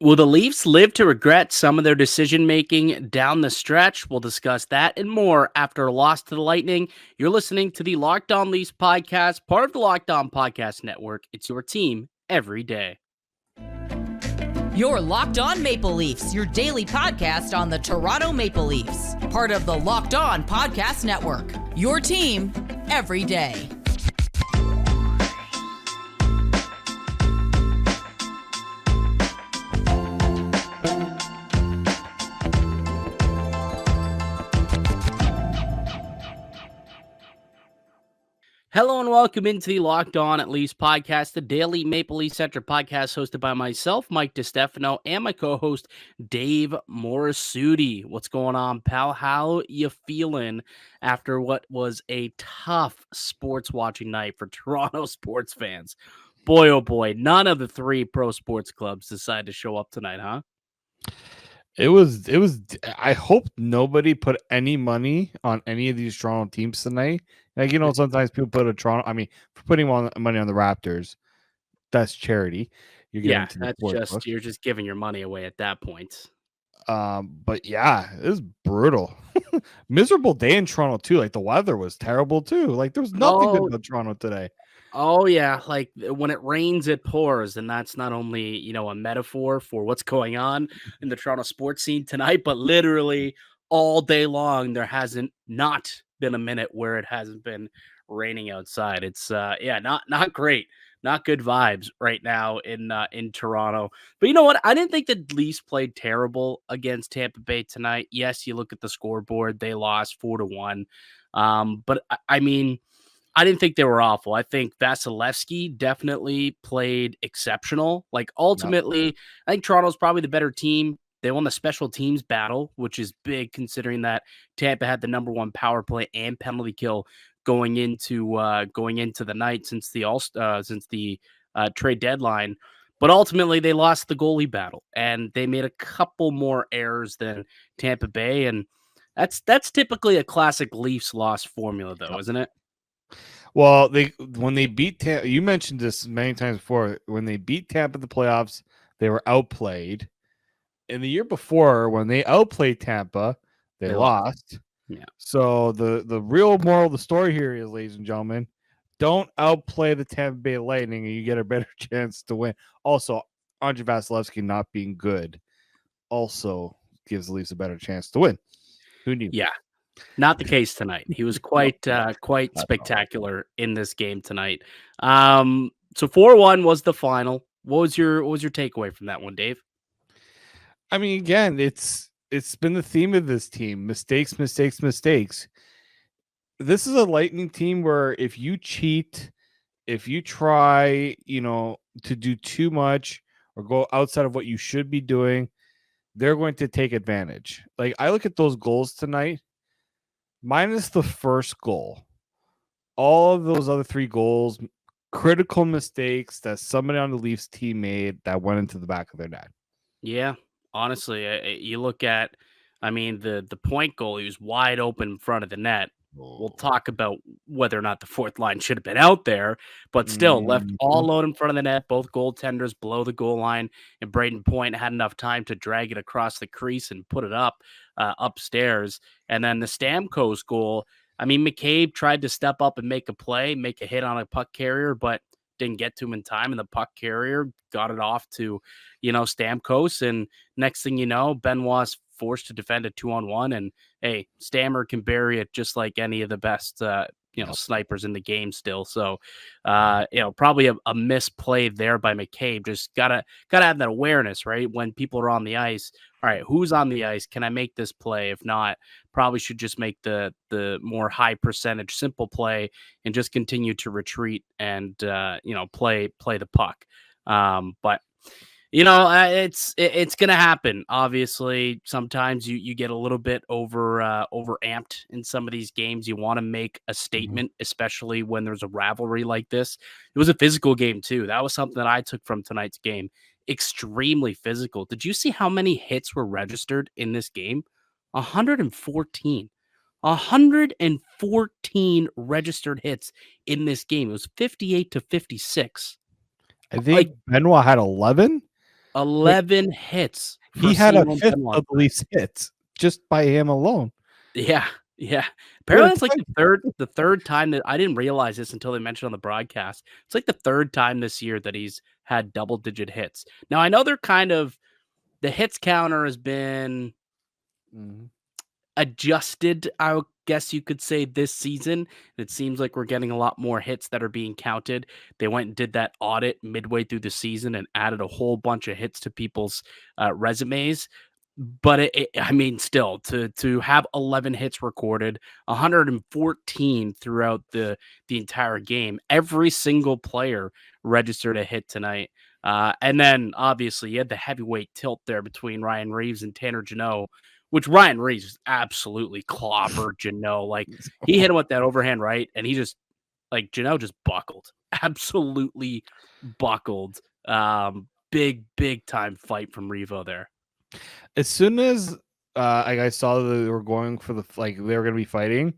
Will the Leafs live to regret some of their decision making down the stretch? We'll discuss that and more after a loss to the Lightning. You're listening to the Locked On Leafs podcast, part of the Locked On Podcast Network. It's your team every day. You're Locked On Maple Leafs, your daily podcast on the Toronto Maple Leafs, part of the Locked On Podcast Network. Your team every day. Hello and welcome into the Locked On at Leafs podcast, the daily Maple Leaf Centric podcast hosted by myself, Mike DiStefano, and my co-host, Dave Morassutti. What's going on, pal? How you feeling after what was a tough sports watching night for Toronto sports fans? Boy, oh boy, none of the three pro sports clubs decided to show up tonight, huh? It was, I hope nobody put any money on any of these Toronto teams tonight. Like, sometimes people put for putting money on the Raptors, that's charity. You're just giving your money away at that point. But yeah, it was brutal. Miserable day in Toronto too. Like, the weather was terrible too. Like, there was nothing good about Toronto today. Oh, yeah. Like, when it rains, it pours. And that's not only, a metaphor for what's going on in the Toronto sports scene tonight, but literally all day long, there hasn't not been a minute where it hasn't been raining outside. It's, not great. Not good vibes right now in Toronto. But you know what? I didn't think the Leafs played terrible against Tampa Bay tonight. Yes, you look at the scoreboard, they lost 4-1. But I mean, I didn't think they were awful. I think Vasilevskiy definitely played exceptional. Like, ultimately, I think Toronto's probably the better team. They won the special teams battle, which is big considering that Tampa had the number one power play and penalty kill going into the night since the trade deadline. But ultimately, they lost the goalie battle, and they made a couple more errors than Tampa Bay, and that's typically a classic Leafs loss formula, though, isn't it? Well, when they beat Tampa, you mentioned this many times before. When they beat Tampa in the playoffs, they were outplayed. In the year before, when they outplayed Tampa, they lost. Yeah. So the real moral of the story here is, ladies and gentlemen, don't outplay the Tampa Bay Lightning, and you get a better chance to win. Also, Andrei Vasilevskiy not being good also gives the Leafs a better chance to win. Who knew? Yeah. Not the case tonight. He was quite spectacular in this game tonight. So 4-1 was the final. What was your takeaway from that one, Dave? I mean, again, it's been the theme of this team. Mistakes, mistakes, mistakes. This is a Lightning team where if you cheat, if you try, to do too much or go outside of what you should be doing, they're going to take advantage. Like, I look at those goals tonight, minus the first goal, all of those other three goals, critical mistakes that somebody on the Leafs team made that went into the back of their net. Yeah, honestly, you look at, the point goal, he was wide open in front of the net. We'll talk about whether or not the fourth line should have been out there, but still left all alone in front of the net, both goaltenders below the goal line, and Braden Point had enough time to drag it across the crease and put it up upstairs. And then the Stamkos goal, McCabe tried to step up and make a play, make a hit on a puck carrier, but didn't get to him in time, and the puck carrier got it off to, Stamkos, and next thing you know, Benoit's forced to defend a 2-on-1, and hey, Stammer can bury it just like any of the best snipers in the game still. So probably a misplay there by McCabe. Just gotta have that awareness, right? When people are on the ice, all right, who's on the ice? Can I make this play? If not, probably should just make the more high percentage simple play and just continue to retreat and play the puck. But it's going to happen. Obviously, sometimes you get a little bit overamped in some of these games. You want to make a statement, especially when there's a rivalry like this. It was a physical game too. That was something that I took from tonight's game. Extremely physical. Did you see how many hits were registered in this game? 114. 114 registered hits in this game. It was 58-56. I think Benoit had 11. 11 hits for He had a single fifth penalty. of the Leafs hits just by him alone. Yeah. What a Apparently, it's like the third time that I didn't realize this until they mentioned on the broadcast. It's like the third time this year that he's had double-digit hits. Now, I know they're kind of the hits counter has been Mhm. adjusted, I guess you could say, this season. It seems like we're getting a lot more hits that are being counted. They went and did that audit midway through the season and added a whole bunch of hits to people's resumes. But I mean, still to have 11 hits recorded, 114 throughout the entire game. Every single player registered a hit tonight. And then obviously you had the heavyweight tilt there between Ryan Reaves and Tanner Jeannot, which Ryan Reaves absolutely clobbered Jeannot. Like he hit him with that overhand right, and he just like Jeannot just buckled, absolutely buckled. Big time fight from Revo there. As soon as I saw that they were going for they were going to be fighting,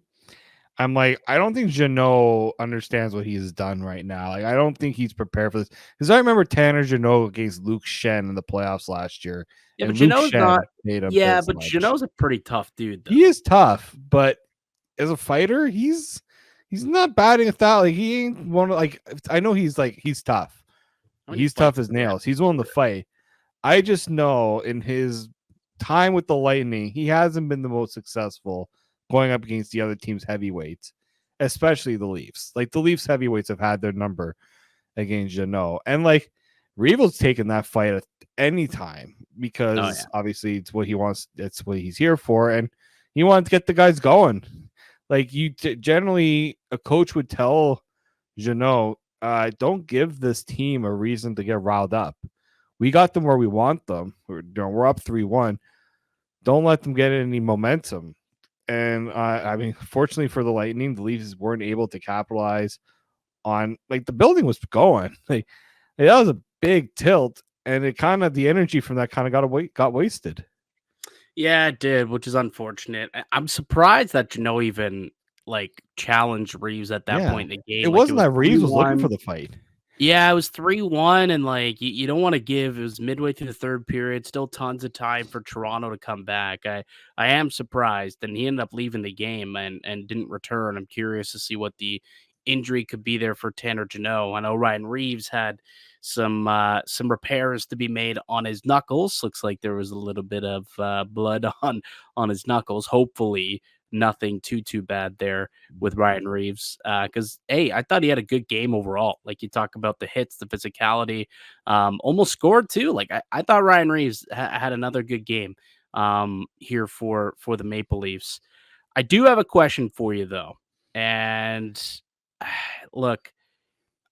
I'm like, I don't think Jeannot understands what he's done right now. Like, I don't think he's prepared for this. Because I remember Tanner Jeannot against Luke Shen in the playoffs last year. Yeah, And but Luke Jeannot's Shen not. made him Yeah, this but much. Jeannot's a pretty tough dude, though. He is tough, but as a fighter, he's not batting 1,000. Like, he ain't one of, like, I know he's tough. I mean, He's tough as nails. He's willing to fight. I just know in his time with the Lightning, he hasn't been the most successful going up against the other team's heavyweights, especially the Leafs. Like the Leafs heavyweights have had their number against Jeannot. And like Reeves taking that fight at any time because obviously it's what he wants. It's what he's here for. And he wanted to get the guys going. Like generally a coach would tell Jeannot, don't give this team a reason to get riled up. We got them where we want them. We're up 3-1. Don't let them get any momentum. And I mean, fortunately for the Lightning, the Leafs weren't able to capitalize on like the building was going. Like that was a big tilt, and it kind of the energy from that kind of got wasted. Yeah, it did, which is unfortunate. I'm surprised that Jeannot even like challenged Reeves at that point in the game. It like, wasn't that Reeves was looking for the fight. Yeah, it was 3-1, and like you don't want to give. It was midway through the third period, still tons of time for Toronto to come back. I am surprised, and he ended up leaving the game and didn't return. I'm curious to see what the injury could be there for Tanner Jeannot. I know Ryan Reaves had some repairs to be made on his knuckles. Looks like there was a little bit of blood on his knuckles. Hopefully, nothing too bad there with Ryan Reaves. Because I thought he had a good game overall. Like you talk about the hits, the physicality, almost scored too. Like I thought Ryan Reaves had another good game here for the Maple Leafs. I do have a question for you though, and look,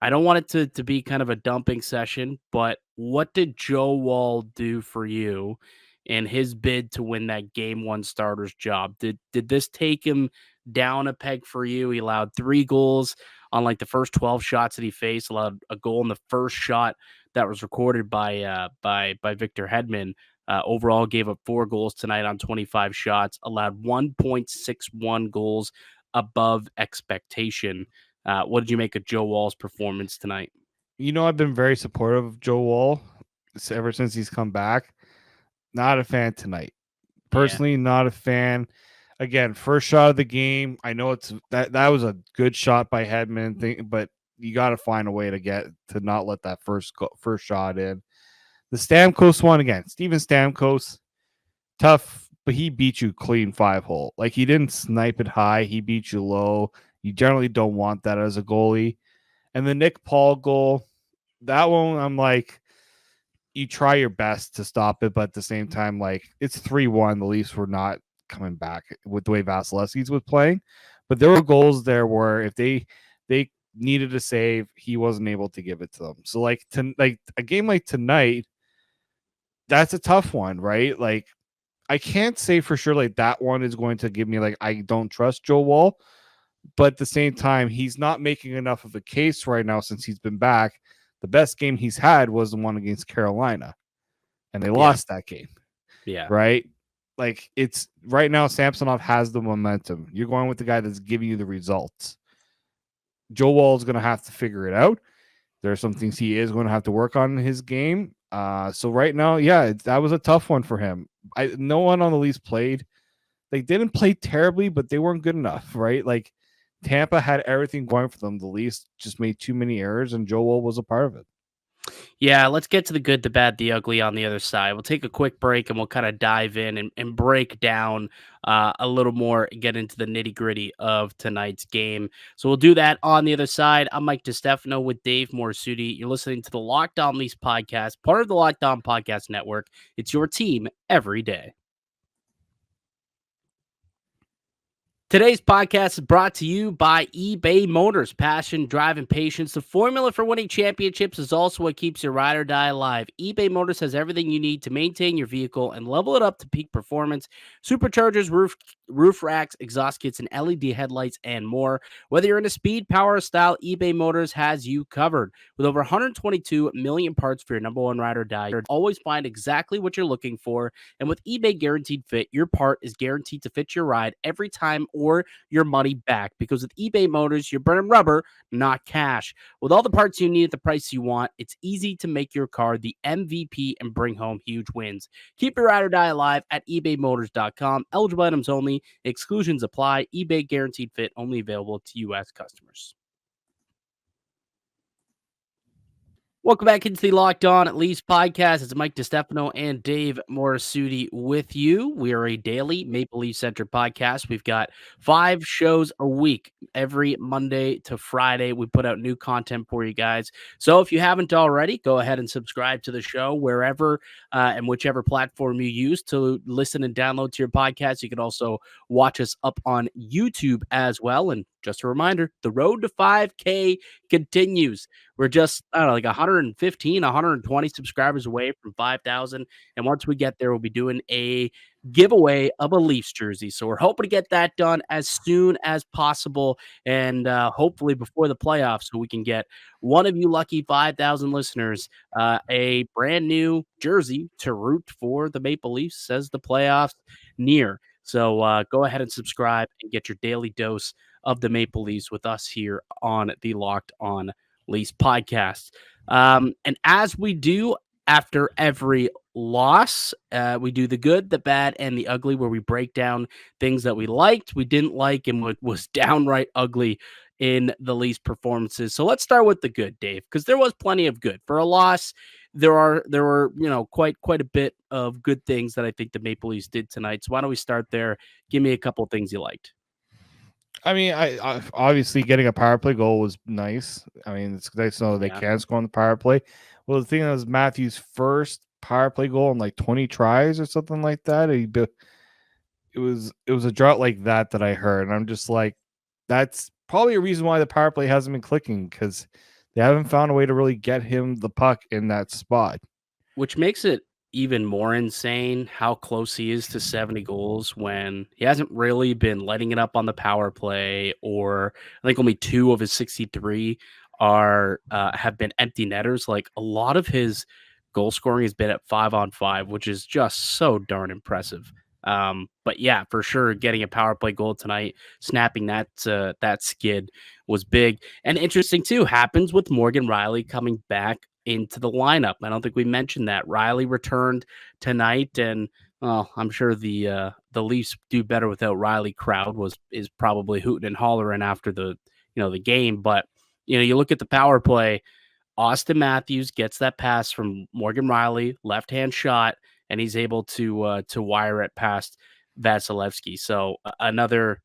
I don't want it to be kind of a dumping session, but what did Joe Woll do for you in his bid to win that game one starter's job? Did this take him down a peg for you? He allowed 3 goals on like the first 12 shots that he faced, allowed a goal in the first shot that was recorded by Victor Hedman. Overall gave up 4 goals tonight on 25 shots, allowed 1.61 goals above expectation. What did you make of Joe Woll's performance tonight? You know, I've been very supportive of Joe Woll ever since he's come back. Not a fan tonight. Personally, not a fan. Again, first shot of the game. I know that was a good shot by Hedman, but you got to find a way to not let that first shot in. The Stamkos one again. Steven Stamkos, tough, but he beat you clean 5-hole. Like he didn't snipe it high. He beat you low. You generally don't want that as a goalie. And the Nick Paul goal, that one, I'm like, you try your best to stop it, but at the same time, like it's 3-1. The Leafs were not coming back with the way Vasilevskiy was playing. But there were goals there where if they needed a save, he wasn't able to give it to them. So like a game like tonight, that's a tough one, right? Like I can't say for sure like that one is going to give me like I don't trust Joe Woll. But at the same time, he's not making enough of a case right now since he's been back. The best game he's had was the one against Carolina, and they lost that game. Yeah. Right? Like, it's right now, Samsonov has the momentum. You're going with the guy that's giving you the results. Joe Woll is going to have to figure it out. There's some things he is going to have to work on in his game. So right now, yeah, that was a tough one for him. No one on the Leafs played. They didn't play terribly, but they weren't good enough, right? Like Tampa had everything going for them. The Leafs just made too many errors, and Joe Woll was a part of it. Yeah, let's get to the good, the bad, the ugly on the other side. We'll take a quick break and we'll kind of dive in and break down a little more and get into the nitty gritty of tonight's game. So we'll do that on the other side. I'm Mike DiStefano with Dave Morassutti. You're listening to the Locked On Leafs podcast, part of the Locked On Podcast Network. It's your team every day. Today's podcast is brought to you by eBay Motors. Passion, drive, and patience. The formula for winning championships is also what keeps your ride or die alive. eBay Motors has everything you need to maintain your vehicle and level it up to peak performance. Superchargers, roof racks, exhaust kits, and LED headlights, and more. Whether you're into speed, power, or style, eBay Motors has you covered. With over 122 million parts for your number one ride or die, you'll always find exactly what you're looking for. And with eBay Guaranteed Fit, your part is guaranteed to fit your ride every time or your money back. Because with eBay Motors, you're burning rubber, not cash. With all the parts you need at the price you want, it's easy to make your car the MVP and bring home huge wins. Keep your ride or die alive at ebaymotors.com. Eligible items only. Exclusions apply. eBay Guaranteed Fit only available to U.S. customers. Welcome back into the Locked On Leafs podcast. It's Mike DiStefano and Dave Morassutti with you. We are a daily Maple Leaf centered podcast. We've got 5 shows a week, every Monday to Friday. We put out new content for you guys. So if you haven't already, go ahead and subscribe to the show wherever and whichever platform you use to listen and download to your podcast. You can also watch us up on YouTube as well. And just a reminder, the road to 5K continues. We're just, I don't know, like 115, 120 subscribers away from 5,000. And once we get there, we'll be doing a giveaway of a Leafs jersey. So we're hoping to get that done as soon as possible and hopefully before the playoffs so we can get one of you lucky 5,000 listeners a brand new jersey to root for the Maple Leafs as the playoffs near. So go ahead and subscribe and get your daily dose of the Maple Leafs with us here on the Locked On Leafs podcast. And as we do after every loss, we do the good, the bad, and the ugly, where we break down things that we liked, we didn't like, and what was downright ugly in the Leafs performances. So let's start with the good, Dave, because there was plenty of good. For a loss, there were quite a bit of good things that I think the Maple Leafs did tonight. So why don't we start there? Give me a couple of things you liked. I mean, I obviously getting a power play goal was nice. I mean, it's nice to know they can score on the power play. Well, the thing was Matthews' first power play goal in like 20 tries or something like that. It was a drought like that I heard, and I'm just like, that's probably a reason why the power play hasn't been clicking, because they haven't found a way to really get him the puck in that spot. Which makes it even more insane how close he is to 70 goals when he hasn't really been letting it up on the power play, or I think only 2 of his 63 are have been empty netters. Like, a lot of his goal scoring has been at 5-on-5, which is just so darn impressive. But yeah, for sure, getting a power play goal tonight, snapping that skid was big. And interesting too, happens with Morgan Rielly coming back into the lineup. I don't think we mentioned that. Rielly returned tonight, and well, I'm sure the Leafs do better without Rielly. Crowd is probably hooting and hollering after the game. But you look at the power play. Auston Matthews gets that pass from Morgan Rielly, left-hand shot, and he's able to wire it past Vasilevskiy. So another,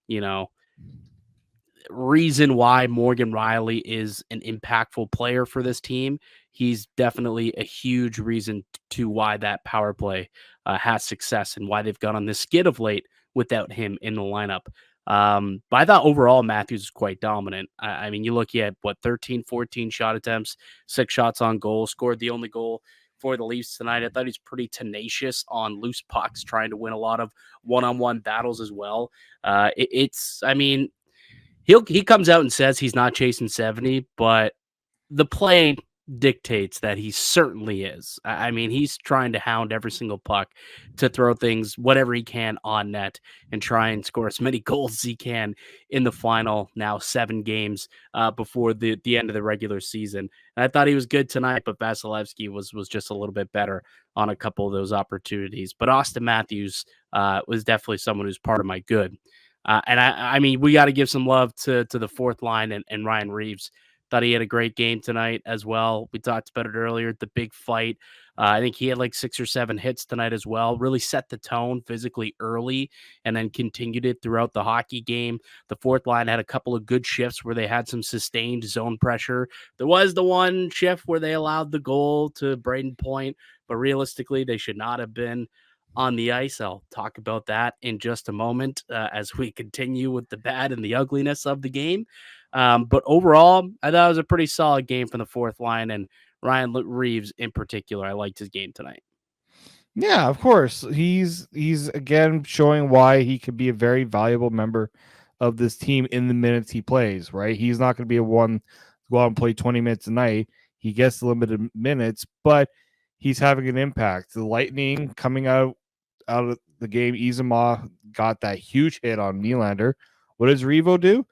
reason why Morgan Rielly is an impactful player for this team. He's definitely a huge reason to why that power play has success and why they've gone on this skid of late without him in the lineup. But I thought overall Matthews is quite dominant. I mean, you look at 13, 14 shot attempts, 6 shots on goal, scored the only goal for the Leafs tonight. I thought he's pretty tenacious on loose pucks, trying to win a lot of one-on-one battles as well. He comes out and says he's not chasing 70, but the play dictates that he certainly is. I mean, he's trying to hound every single puck to throw things, whatever he can on net and try and score as many goals as he can in the final now 7 games before the end of the regular season. And I thought he was good tonight, but Vasilevskiy was just a little bit better on a couple of those opportunities. But Auston Matthews was definitely someone who's part of my good. And I mean, we got to give some love to the fourth line and Ryan Reaves. Thought he had a great game tonight as well. We talked about it earlier, the big fight. I think he had like 6 or 7 hits tonight as well. Really set the tone physically early and then continued it throughout the hockey game. The fourth line had a couple of good shifts where they had some sustained zone pressure. There was the one shift where they allowed the goal to Braden Point, but realistically, they should not have been on the ice. I'll talk about that in just a moment as we continue with the bad and the ugliness of the game. But overall, I thought it was a pretty solid game from the fourth line, and Ryan Reaves in particular. I liked his game tonight. Yeah, of course. He's again showing why he could be a very valuable member of this team in the minutes he plays, right? He's not going to be a one go out and play 20 minutes a night. He gets limited minutes, but he's having an impact. The Lightning coming out of the game, Izuma got that huge hit on Nylander. What does Revo do?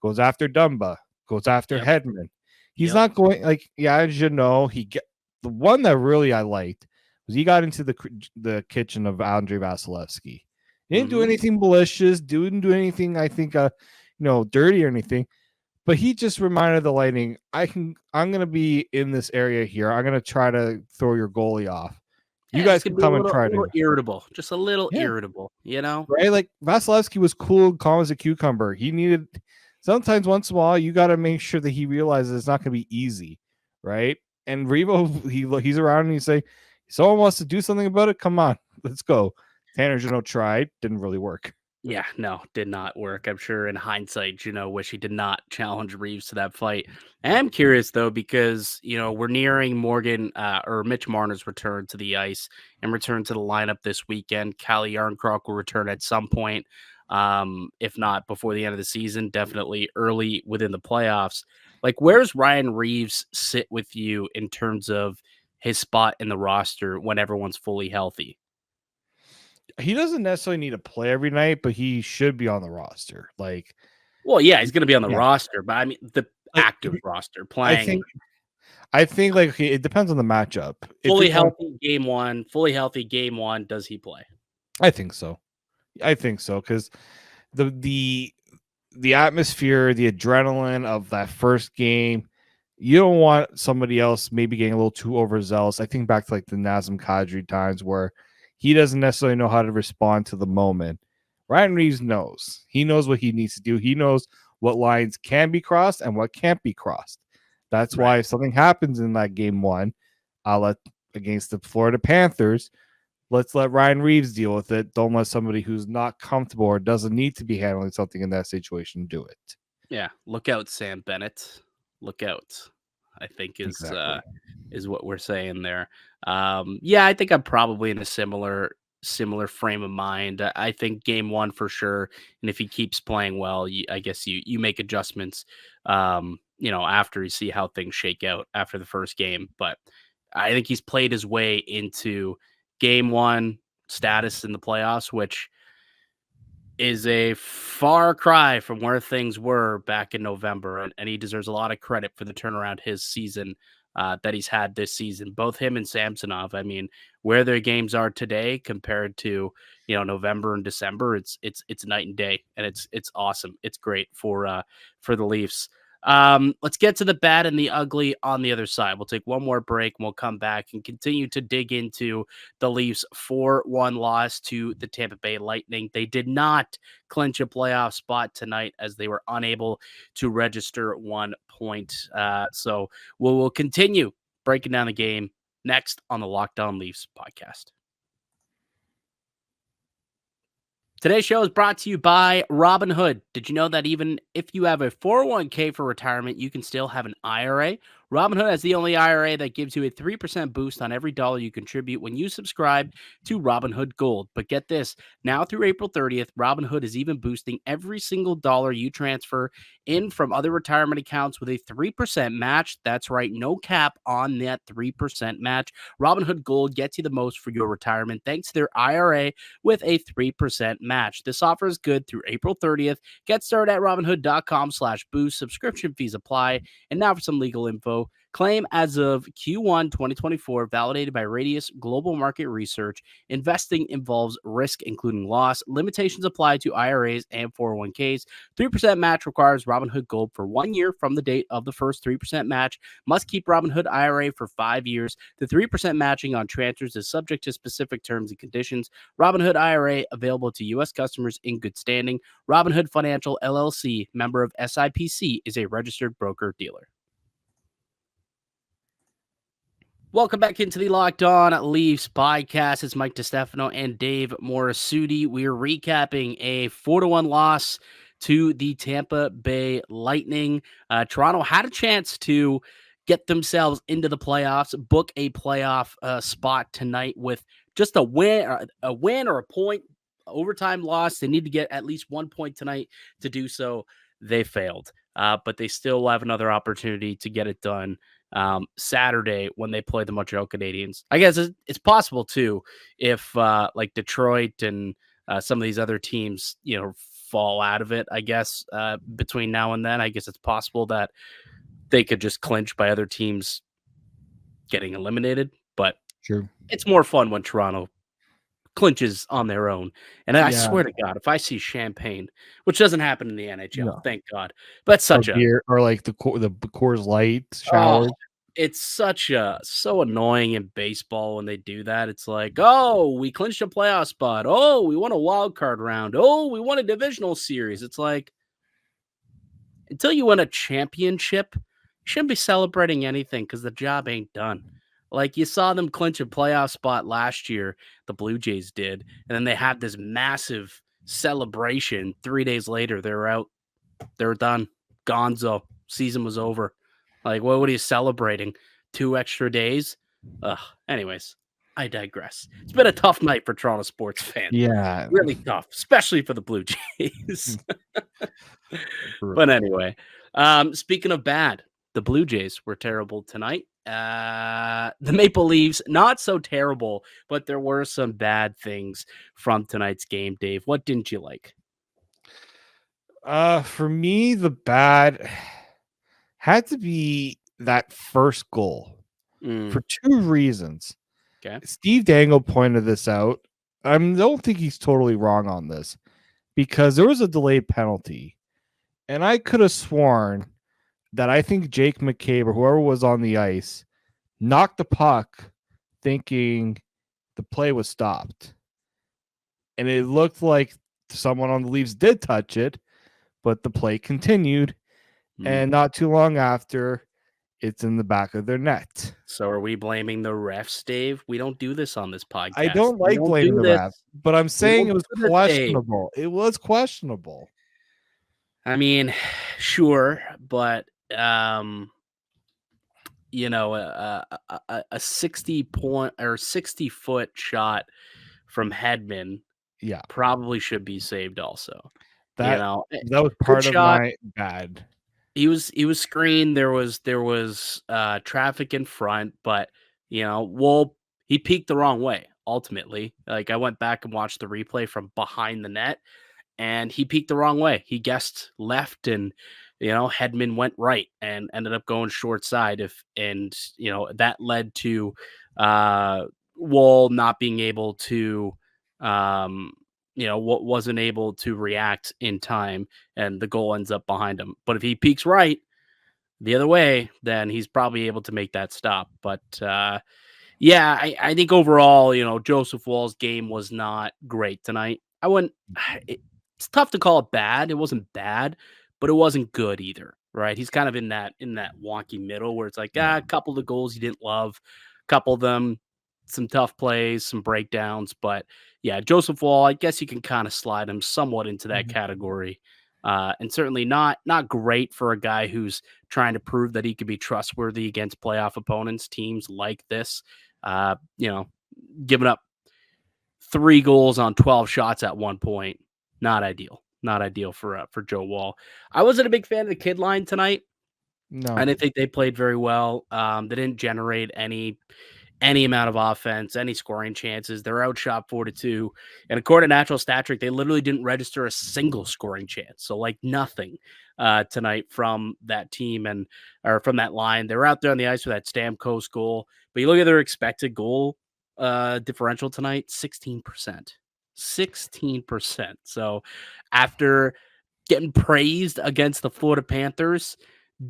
Goes after Dumba, goes after Hedman. He's not going like, yeah, as you know, the one that really I liked was he got into the kitchen of Andrei Vasilevskiy. He didn't do anything malicious, didn't do anything, I think, dirty or anything. But he just reminded the Lightning, I'm gonna be in this area here. I'm gonna try to throw your goalie off. You guys can come and try to. Irritable, just a little irritable, right? Like Vasilevskiy was cool and calm as a cucumber. He needed sometimes once in a while you got to make sure that he realizes it's not going to be easy, right? And Revo, he's around and he's say, someone wants to do something about it. Come on, let's go. Tanner Jeannot tried, didn't really work. Yeah, no, did not work. I'm sure in hindsight, wish he did not challenge Reaves to that fight. I am curious though, because we're nearing Morgan or Mitch Marner's return to the ice and return to the lineup this weekend. Callie Yarncroc will return at some point, if not before the end of the season, definitely early within the playoffs. Like, where's Ryan Reaves sit with you in terms of his spot in the roster when everyone's fully healthy? He doesn't necessarily need to play every night, but he should be on the roster. Like, well, yeah, he's going to be on the roster, but I mean the active roster playing. I think like it depends on the matchup. Fully healthy game one. Does he play? I think so. Because the atmosphere, the adrenaline of that first game, you don't want somebody else maybe getting a little too overzealous. I think back to like the Nazem Kadri times where he doesn't necessarily know how to respond to the moment. Ryan Reaves knows. He knows what he needs to do. He knows what lines can be crossed and what can't be crossed. That's why if something happens in that game one, against the Florida Panthers, let's let Ryan Reaves deal with it. Don't let somebody who's not comfortable or doesn't need to be handling something in that situation do it. Yeah, look out, Sam Bennett. Look out, I think is what we're saying there. Yeah, I think I'm probably in a similar frame of mind. I think game one for sure, and if he keeps playing well, I guess you make adjustments. After you see how things shake out after the first game, but I think he's played his way into game one status in the playoffs, which is a far cry from where things were back in November, and he deserves a lot of credit for the turnaround his season that he's had this season. Both him and Samsonov. I mean, where their games are today compared to November and December, it's night and day, and it's awesome. It's great for the Leafs. Let's get to the bad and the ugly on the other side. We'll take one more break and we'll come back and continue to dig into the Leafs 4-1 loss to the Tampa Bay Lightning. They did not clinch a playoff spot tonight as they were unable to register 1 point. So we'll continue breaking down the game next on the Locked On Leafs podcast. Today's show is brought to you by Robinhood. Did you know that even if you have a 401k for retirement, you can still have an IRA? Robinhood has the only IRA that gives you a 3% boost on every dollar you contribute when you subscribe to Robinhood Gold. But get this, now through April 30th, Robinhood is even boosting every single dollar you transfer in from other retirement accounts with a 3% match. That's right, no cap on that 3% match. Robinhood Gold gets you the most for your retirement thanks to their IRA with a 3% match. This offer is good through April 30th. Get started at robinhood.com/boost. Subscription fees apply. And now for some legal info. Claim as of Q1 2024, validated by Radius Global Market Research. Investing involves risk, including loss. Limitations apply to IRAs and 401ks. 3% match requires Robinhood Gold for 1 year from the date of the first 3% match. Must keep Robinhood IRA for 5 years. The 3% matching on transfers is subject to specific terms and conditions. Robinhood IRA available to U.S. customers in good standing. Robinhood Financial LLC, member of SIPC, is a registered broker-dealer. Welcome back into the Locked On Leafs podcast. It's Mike DiStefano and Dave Morassutti. We are recapping a 4-1 loss to the Tampa Bay Lightning. Toronto had a chance to get themselves into the playoffs, book a playoff spot tonight with just a win or a point. Overtime loss. They need to get at least 1 point tonight to do so. They failed, but they still have another opportunity to get it done Saturday when they play the Montreal Canadiens. I guess it's possible too if like Detroit and some of these other teams, fall out of it. I guess between now and then, I guess it's possible that they could just clinch by other teams getting eliminated. But Sure. It's more fun when Toronto clinches on their own. And I swear to God, if I see champagne, which doesn't happen in the NHL, thank God, but such a beer, or like the Coors Light showers. It's so annoying in baseball when they do that. It's like, oh, we clinched a playoff spot. Oh, we won a wild card round. Oh, we won a divisional series. It's like, until you win a championship, you shouldn't be celebrating anything because the job ain't done. Like, you saw them clinch a playoff spot last year, the Blue Jays did, and then they had this massive celebration. 3 days later, they're out. They're done. Gonzo. Season was over. Like, what are you celebrating? 2 extra days? Anyways, I digress. It's been a tough night for Toronto sports fans. Yeah. Really tough, especially for the Blue Jays. But anyway, speaking of bad, the Blue Jays were terrible tonight. The Maple Leafs, not so terrible, but there were some bad things from tonight's game. Dave, what didn't you like? For me, the bad had to be that first goal for 2 reasons. Okay. Steve Dangle pointed this out. I don't think he's totally wrong on this, because there was a delayed penalty, and I could have sworn that I think Jake McCabe or whoever was on the ice knocked the puck thinking the play was stopped. And it looked like someone on the Leafs did touch it, but the play continued. And not too long after, it's in the back of their net. So are we blaming the refs, Dave? We don't do this on this podcast. I don't like blaming the refs, but I'm saying it was questionable. It was questionable. I mean, sure, but a 60-foot shot from Hedman, probably should be saved also. That was part of my bad. He was screened. There was traffic in front, but Woll, he peeked the wrong way. Ultimately, like, I went back and watched the replay from behind the net, and he peeked the wrong way. He guessed left, and Hedman went right and ended up going short side. That led to Woll not being able to wasn't able to react in time, and the goal ends up behind him. But if he peeks right the other way, then he's probably able to make that stop. But I think overall, Joseph Woll's game was not great tonight. It's tough to call it bad. It wasn't bad, but it wasn't good either, right? He's kind of in that wonky middle where it's like, a couple of the goals you didn't love, a couple of them, some tough plays, some breakdowns. But yeah, Joseph Woll, I guess you can kind of slide him somewhat into that category. and certainly not great for a guy who's trying to prove that he could be trustworthy against playoff opponents, teams like this. Giving up 3 goals on 12 shots at one point, not ideal. Not ideal for Joe Woll. I wasn't a big fan of the kid line tonight. No, I didn't think they played very well. They didn't generate any amount of offense, any scoring chances. They're outshot 4-2. And according to Natural Stat Trick, they literally didn't register a single scoring chance. So nothing tonight from that team or from that line. They were out there on the ice for that Stamkos goal. But you look at their expected goal differential tonight, 16%. 16%. So after getting praised against the Florida Panthers,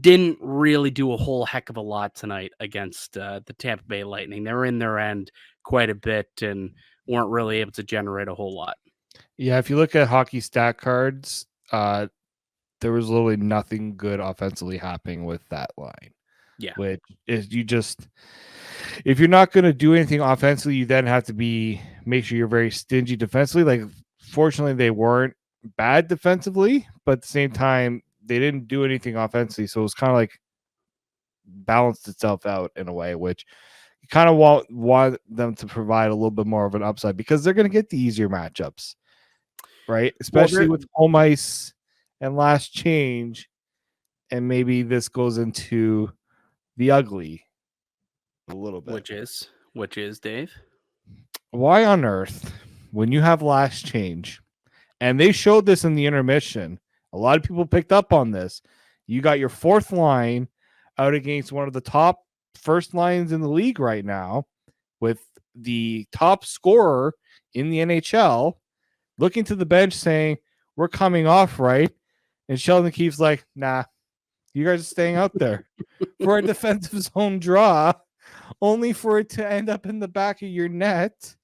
didn't really do a whole heck of a lot tonight against the Tampa Bay Lightning. They were in their end quite a bit and weren't really able to generate a whole lot. Yeah, if you look at hockey stat cards, there was literally nothing good offensively happening with that line. Yeah. Which is if you're not going to do anything offensively, you then have to make sure you're very stingy defensively. Fortunately, they weren't bad defensively, but at the same time, they didn't do anything offensively. So it was kind of balanced itself out in a way, which you kind of want them to provide a little bit more of an upside because they're going to get the easier matchups, right? Especially with home ice and last change. And maybe this goes into the ugly a little bit. Which is Dave? Why on earth, when you have last change, and they showed this in the intermission, a lot of people picked up on this. You got your fourth line out against one of the top first lines in the league right now with the top scorer in the NHL looking to the bench saying, we're coming off, right? And Sheldon Keefe's like, nah, you guys are staying out there for a defensive zone draw, only for it to end up in the back of your net.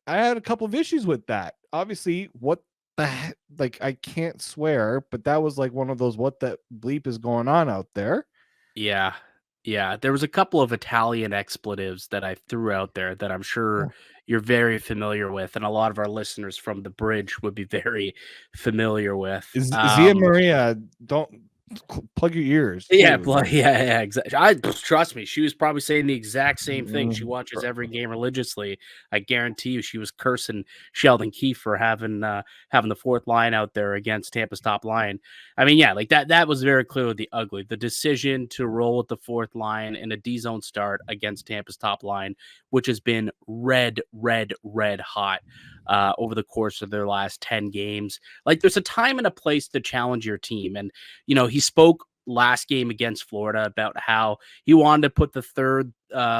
I had a couple of issues with that. Obviously, I can't swear, but that was one of those what the bleep is going on out there. Yeah. Yeah. There was a couple of Italian expletives that I threw out there that I'm sure you're very familiar with, and a lot of our listeners from the bridge would be very familiar with. Zia Maria, don't plug your ears. Yeah, exactly. Trust me, she was probably saying the exact same thing. She watches every game religiously. I guarantee you, she was cursing Sheldon Keefe for having the fourth line out there against Tampa's top line. I mean, yeah, that was very clearly the ugly. The decision to roll with the fourth line in a D zone start against Tampa's top line, which has been red hot over the course of their last 10 games. There's a time and a place to challenge your team. And, he spoke last game against Florida about how he wanted to put the third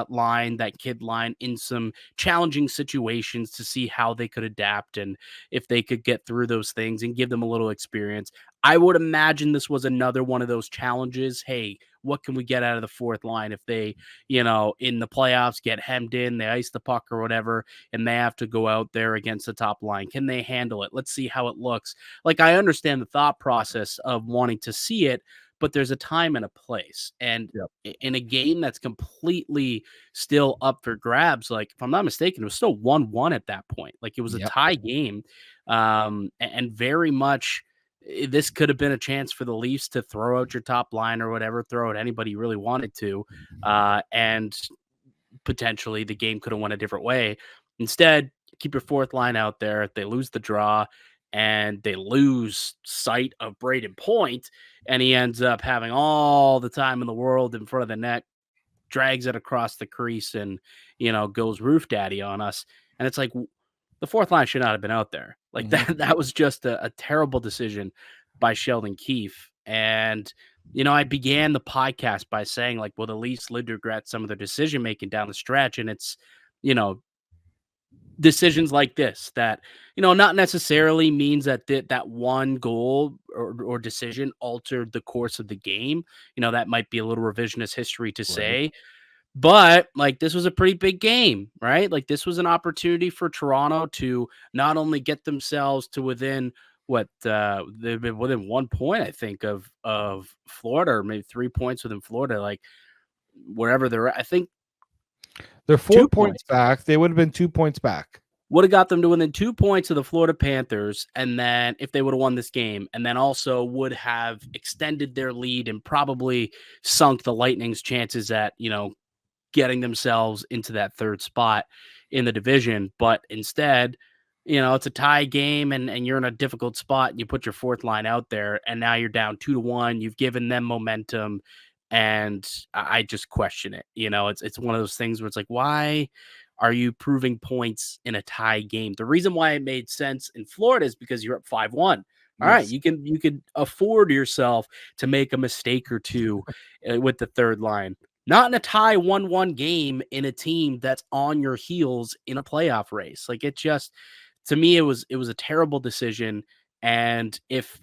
line, that kid line, in some challenging situations to see how they could adapt and if they could get through those things and give them a little experience. I would imagine this was another one of those challenges. Hey, what can we get out of the fourth line if they, in the playoffs get hemmed in, they ice the puck or whatever, and they have to go out there against the top line? Can they handle it? Let's see how it looks. I understand the thought process of wanting to see it, but there's a time and a place. And in a game that's completely still up for grabs, if I'm not mistaken, it was still 1-1 at that point. It was a tie game. And very much this could have been a chance for the Leafs to throw out your top line or whatever, throw out anybody you really wanted to. And potentially the game could have went a different way. Instead, keep your fourth line out there. They lose the draw and they lose sight of Braden Point, and he ends up having all the time in the world in front of the net, drags it across the crease, and goes roof daddy on us. And it's the fourth line should not have been out there. That was just a terrible decision by Sheldon Keefe. And I began the podcast by saying will the Leafs live to regret some of their decision making down the stretch? And it's decisions like this that not necessarily means that that one goal or decision altered the course of the game. That might be a little revisionist history to say, but this was a pretty big game, right? This was an opportunity for Toronto to not only get themselves to within they've been within 1 point, I think, of Florida, or maybe 3 points within Florida, wherever they're at. I think they're 4 points back. They would have been 2 points back. would have got them to within 2 points of the Florida Panthers, and then if they would have won this game, and then also would have extended their lead and probably sunk the Lightning's chances at, getting themselves into that third spot in the division. But instead, it's a tie game and you're in a difficult spot and you put your fourth line out there and now you're down 2-1. You've given them momentum. And I just question it. It's one of those things where it's like, why are you proving points in a tie game? The reason why it made sense in Florida is because you're up 5-1. All right, Yes. you could afford yourself to make a mistake or two with the third line. Not in a tie 1-1 game in a team that's on your heels in a playoff race. Like, it just, to me, it was a terrible decision. And if,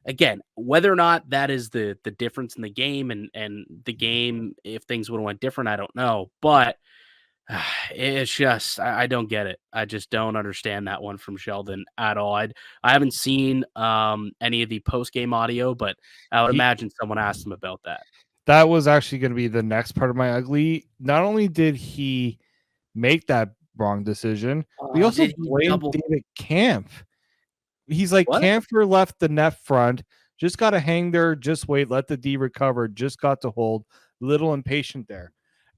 again, whether or not that is the difference in the game and the game, if things would have went different, I don't know. But it's just, I don't get it. I just don't understand that one from Sheldon at all. I haven't seen any of the post game audio, but I would imagine someone asked him about that. That was actually going to be the next part of my ugly. Not only did he make that wrong decision, we also blamed David Kampf. He's like, what? Kampfer left the net front, just got to hang there, just wait, let the D recover, just got to hold, little impatient there.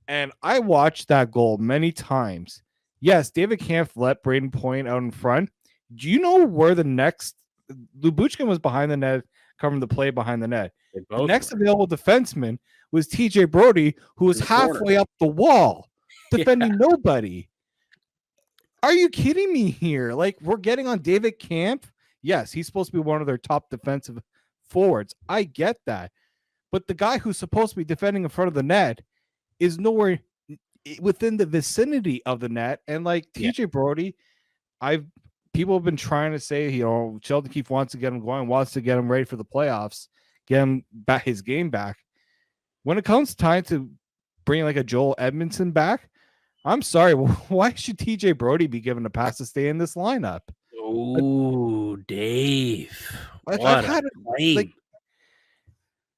And I watched that goal many times. Yes, David Kampf let Braden Point out in front. Do you know where the next Lubuchkin was behind the net, covering the play behind the net? The next available defenseman was TJ Brody, who was halfway up the wall, defending nobody. Are you kidding me here? Like, we're getting on David Kampf. Yes, he's supposed to be one of their top defensive forwards. I get that. But the guy who's supposed to be defending in front of the net is nowhere within the vicinity of the net. And like TJ Brody, people have been trying to say, Sheldon Keefe wants to get him going, wants to get him ready for the playoffs, get him back his game back. When it comes time to bring like a Joel Edmondson back, I'm sorry, why should TJ Brody be given a pass to stay in this lineup? Oh, Dave.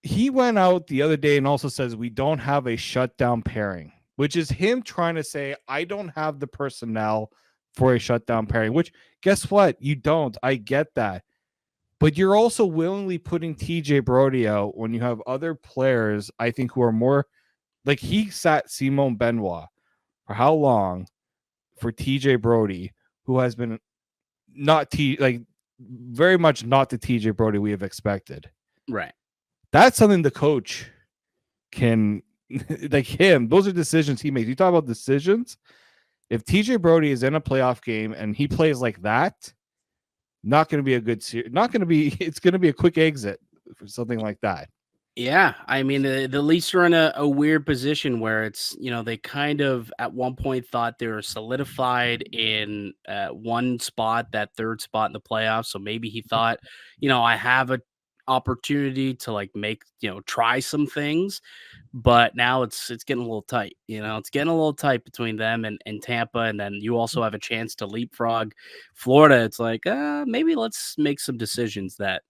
He went out the other day and also says we don't have a shutdown pairing, which is him trying to say, I don't have the personnel for a shutdown pairing, which guess what? You don't. I get that. But you're also willingly putting TJ Brody out when you have other players, I think, who are more like he sat Simon Benoit for how long for TJ Brody, who has been very much not the TJ Brody we have expected. Right. That's something the coach can, like him, those are decisions he makes. You talk about decisions. If TJ Brody is in a playoff game and he plays like that, not going to be a good series. It's going to be a quick exit for something like that. Yeah. I mean, the Leafs are in a weird position where it's, they kind of at one point thought they were solidified in one spot, that third spot in the playoffs. So maybe he thought, I have a opportunity to like make try some things, but now it's getting a little tight. It's getting a little tight between them and Tampa, and then you also have a chance to leapfrog Florida. It's like maybe let's make some decisions that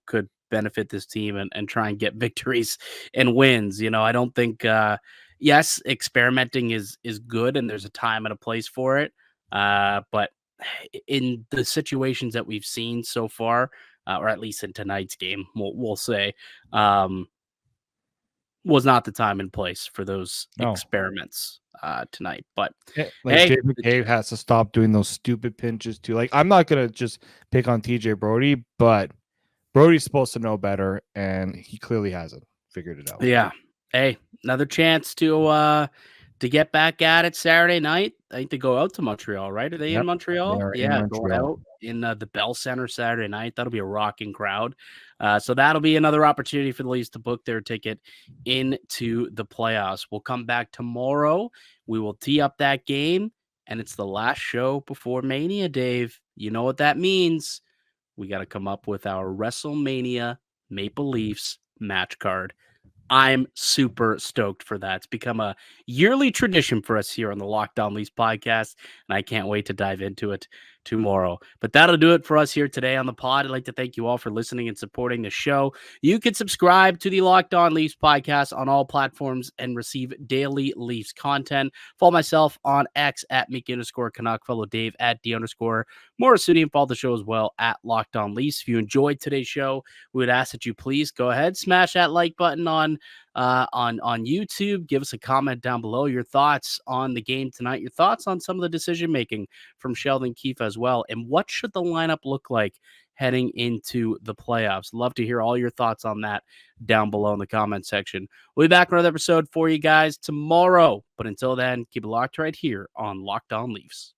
could benefit this team and try and get victories and wins. I don't think yes, experimenting is good and there's a time and a place for it, but in the situations that we've seen so far, or at least in tonight's game, we'll say, was not the time and place for those experiments tonight. But David Cave has to stop doing those stupid pinches too. Like, I'm not gonna just pick on TJ Brody, but Brody's supposed to know better, and he clearly hasn't figured it out. Yeah. Hey, another chance to get back at it Saturday night. I think they go out to Montreal, right? Are they in Montreal? Yeah, going out in the Bell Center Saturday night. That'll be a rocking crowd. So that'll be another opportunity for the Leafs to book their ticket into the playoffs. We'll come back tomorrow. We will tee up that game, and it's the last show before Mania, Dave. You know what that means. We got to come up with our WrestleMania Maple Leafs match card. I'm super stoked for that. It's become a yearly tradition for us here on the Locked On Leafs podcast, and I can't wait to dive into it. tomorrow. But that'll do it for us here today on the pod. I'd like to thank you all for listening and supporting the show. You can subscribe to the Locked On Leafs podcast on all platforms and receive daily Leafs content. Follow myself on X at Mickey_Canuck. Follow Dave at D_Morassutti, and follow the show as well at Locked On Leafs. If you enjoyed today's show, we would ask that you please go ahead, smash that like button on YouTube. Give us a comment down below, your thoughts on the game tonight, your thoughts on some of the decision making from Sheldon Keefe as well, and what should the lineup look like heading into the playoffs. Love to hear all your thoughts on that down below in the comment section. We'll be back with another episode for you guys tomorrow, but until then, keep it locked right here on Locked On Leafs.